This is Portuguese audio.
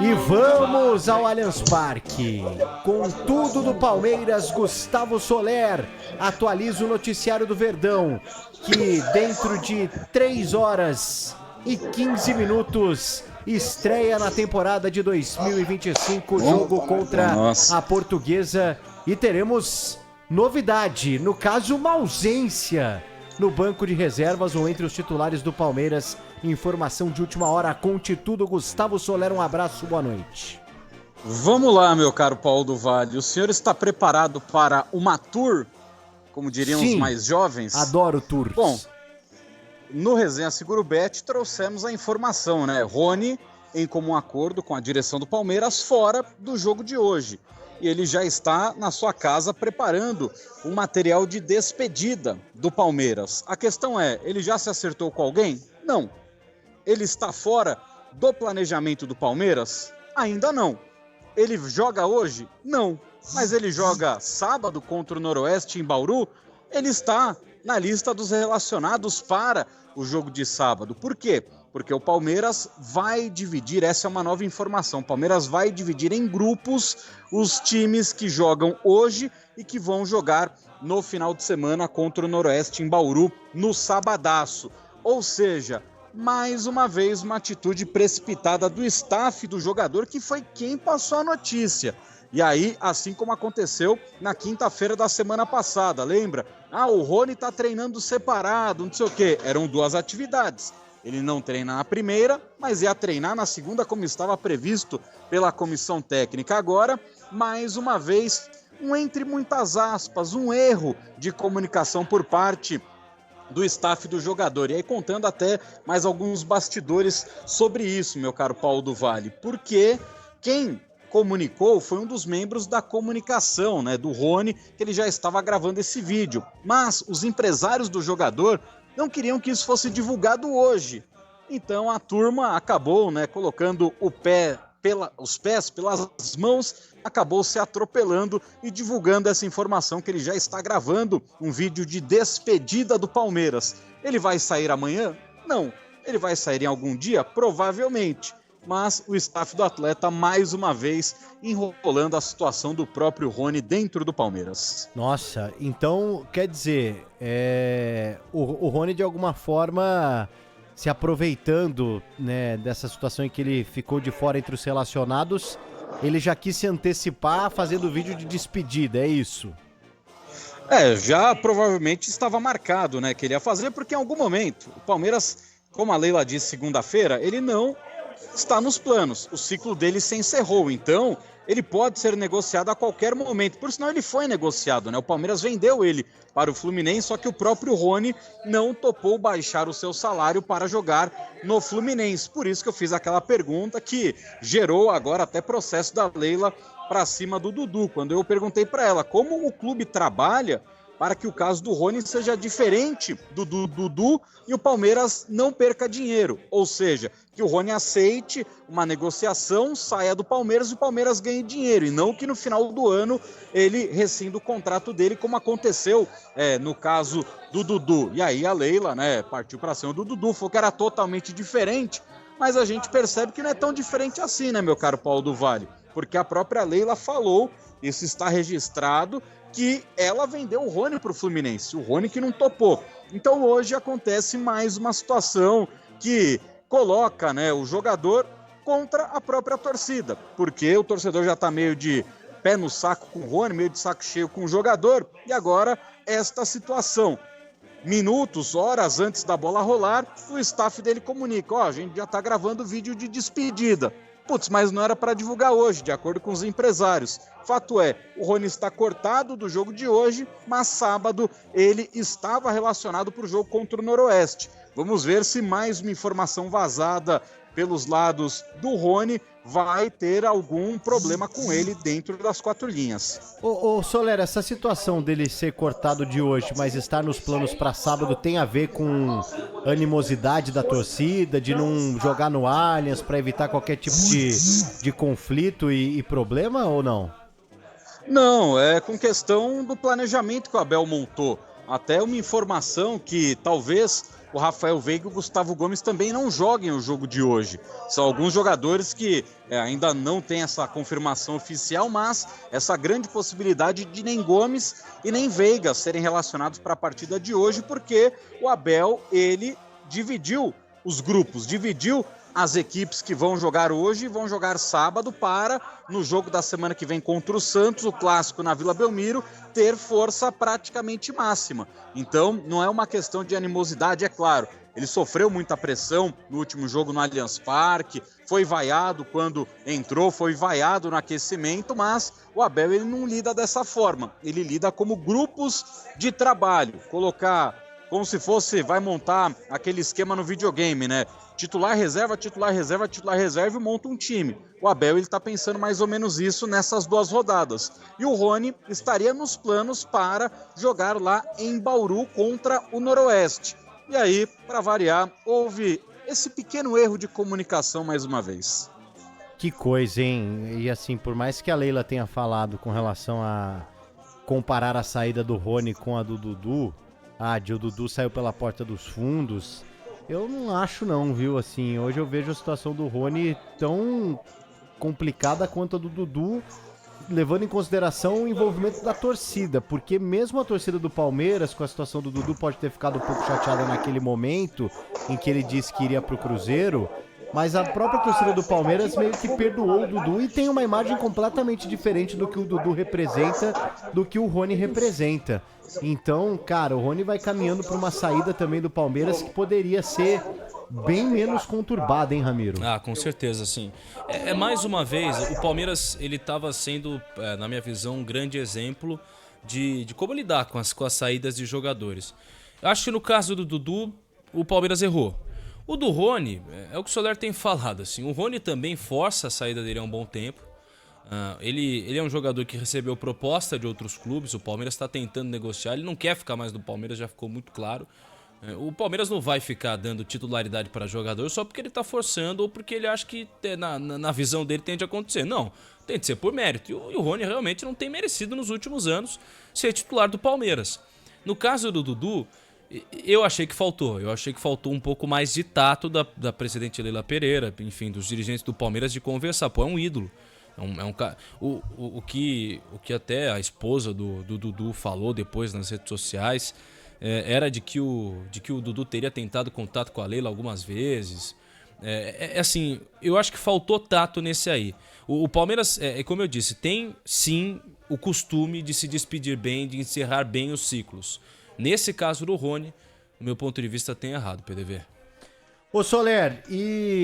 E vamos ao Allianz Parque. Com tudo do Palmeiras, Gustavo Soler atualiza o noticiário do Verdão, que dentro de 3 horas e 15 minutos estreia na temporada de 2025, jogo contra a Portuguesa, e teremos novidade, no caso uma ausência no banco de reservas ou entre os titulares do Palmeiras. Informação de última hora, conte tudo. Gustavo Soler, um abraço, boa noite. Vamos lá, meu caro Paulo do Vale, o senhor está preparado para uma tour, como diriam os mais jovens? Adoro tours. Bom, no Resenha Seguro Bet trouxemos a informação, né? Rony, em comum acordo com a direção do Palmeiras, fora do jogo de hoje. E ele já está na sua casa preparando um material de despedida do Palmeiras. A questão é, ele já se acertou com alguém? Não. Ele está fora do planejamento do Palmeiras? Ainda não. Ele joga hoje? Não. Mas ele joga sábado contra o Noroeste em Bauru? Ele está na lista dos relacionados para o jogo de sábado. Por quê? Porque o Palmeiras vai dividir, essa é uma nova informação, o Palmeiras vai dividir em grupos os times que jogam hoje e que vão jogar no final de semana contra o Noroeste em Bauru no sabadaço. Ou seja, mais uma vez uma atitude precipitada do staff do jogador, que foi quem passou a notícia. E aí, assim como aconteceu na quinta-feira da semana passada, lembra? O Rony tá treinando separado, não sei o quê. Eram 2 atividades. Ele não treina na primeira, mas ia treinar na segunda, como estava previsto pela comissão técnica. Agora, mais uma vez, entre muitas aspas, um erro de comunicação por parte do staff do jogador. E aí contando até mais alguns bastidores sobre isso, meu caro Paulo do Vale. Porque quem comunicou foi um dos membros da comunicação, né, do Rony, que ele já estava gravando esse vídeo. Mas os empresários do jogador não queriam que isso fosse divulgado hoje. Então a turma acabou, né, colocando os pés pelas mãos, acabou se atropelando e divulgando essa informação que ele já está gravando um vídeo de despedida do Palmeiras. Ele vai sair amanhã? Não. Ele vai sair em algum dia? Provavelmente. Mas o staff do atleta, mais uma vez, enrolando a situação do próprio Rony dentro do Palmeiras. Nossa, então, quer dizer, o Rony, de alguma forma, se aproveitando, né, dessa situação em que ele ficou de fora entre os relacionados, ele já quis se antecipar fazendo vídeo de despedida, é isso? Já provavelmente estava marcado, né, que ele ia fazer, porque em algum momento, o Palmeiras, como a Leila disse segunda-feira, ele não está nos planos, o ciclo dele se encerrou, então ele pode ser negociado a qualquer momento, por sinal ele foi negociado, né? O Palmeiras vendeu ele para o Fluminense, só que o próprio Rony não topou baixar o seu salário para jogar no Fluminense, por isso que eu fiz aquela pergunta que gerou agora até processo da Leila para cima do Dudu, quando eu perguntei para ela como o clube trabalha para que o caso do Rony seja diferente do Dudu e o Palmeiras não perca dinheiro. Ou seja, que o Rony aceite uma negociação, saia do Palmeiras e o Palmeiras ganhe dinheiro. E não que no final do ano ele rescinda o contrato dele, como aconteceu no caso do Dudu. E aí a Leila, né, partiu para cima do Dudu, falou que era totalmente diferente. Mas a gente percebe que não é tão diferente assim, né, meu caro Paulo do Vale? Porque a própria Leila falou, isso está registrado, que ela vendeu o Rony para o Fluminense, o Rony que não topou. Então hoje acontece mais uma situação que coloca, né, o jogador contra a própria torcida, porque o torcedor já está meio de pé no saco com o Rony, meio de saco cheio com o jogador, e agora esta situação. Minutos, horas antes da bola rolar, o staff dele comunica, a gente já está gravando vídeo de despedida. Putz, mas não era para divulgar hoje, de acordo com os empresários. Fato é, o Rony está cortado do jogo de hoje, mas sábado ele estava relacionado para o jogo contra o Noroeste. Vamos ver se mais uma informação vazada pelos lados do Rony vai ter algum problema com ele dentro das 4 linhas. Ô Soler, essa situação dele ser cortado de hoje, mas estar nos planos para sábado, tem a ver com animosidade da torcida, de não jogar no Allianz para evitar qualquer tipo de conflito e problema ou não? Não, é com questão do planejamento que o Abel montou. Até uma informação que talvez o Rafael Veiga e o Gustavo Gomes também não joguem o jogo de hoje. São alguns jogadores que ainda não têm essa confirmação oficial, mas essa grande possibilidade de nem Gomes e nem Veiga serem relacionados para a partida de hoje, porque o Abel, ele dividiu os grupos, dividiu as equipes que vão jogar hoje e vão jogar sábado para, no jogo da semana que vem contra o Santos, o clássico na Vila Belmiro, ter força praticamente máxima. Então, não é uma questão de animosidade, é claro. Ele sofreu muita pressão no último jogo no Allianz Parque, foi vaiado quando entrou, foi vaiado no aquecimento, mas o Abel ele não lida dessa forma. Ele lida como grupos de trabalho, colocar como se fosse, vai montar aquele esquema no videogame, né? Titular, reserva, titular, reserva, titular, reserva e monta um time. O Abel ele tá pensando mais ou menos isso nessas 2 rodadas. E o Rony estaria nos planos para jogar lá em Bauru contra o Noroeste. E aí, para variar, houve esse pequeno erro de comunicação mais uma vez. Que coisa, hein? E assim, por mais que a Leila tenha falado com relação a comparar a saída do Rony com a do Dudu, o Dudu saiu pela porta dos fundos, eu não acho não, viu? Assim, hoje eu vejo a situação do Rony tão complicada quanto a do Dudu, levando em consideração o envolvimento da torcida, porque mesmo a torcida do Palmeiras, com a situação do Dudu, pode ter ficado um pouco chateada naquele momento em que ele disse que iria pro Cruzeiro, mas a própria torcida do Palmeiras meio que perdoou o Dudu e tem uma imagem completamente diferente do que o Dudu representa, do que o Rony representa. Então, cara, o Rony vai caminhando para uma saída também do Palmeiras que poderia ser bem menos conturbada, hein, Ramiro? Ah, com certeza, sim. Mais uma vez, o Palmeiras, ele estava sendo, na minha visão, um grande exemplo de como lidar com as saídas de jogadores. Eu acho que no caso do Dudu, o Palmeiras errou. O do Rony, é o que o Soler tem falado, assim, o Rony também força a saída dele há um bom tempo. Ele é um jogador que recebeu proposta de outros clubes, o Palmeiras está tentando negociar, ele não quer ficar mais no Palmeiras, já ficou muito claro. O Palmeiras não vai ficar dando titularidade para jogador só porque ele está forçando ou porque ele acha que na visão dele tem de acontecer. Não, tem de ser por mérito. E o Rony realmente não tem merecido nos últimos anos ser titular do Palmeiras. No caso do Dudu, eu achei que faltou. Eu achei que faltou um pouco mais de tato da presidente Leila Pereira, enfim, dos dirigentes do Palmeiras de conversar. Pô, é um ídolo. O que até a esposa do Dudu falou depois nas redes sociais era de que o Dudu teria tentado contato com a Leila algumas vezes. Assim, eu acho que faltou tato nesse aí. O Palmeiras, como eu disse, tem sim o costume de se despedir bem, de encerrar bem os ciclos. Nesse caso do Rony, do meu ponto de vista, tem errado, PDV. Ô Soler, e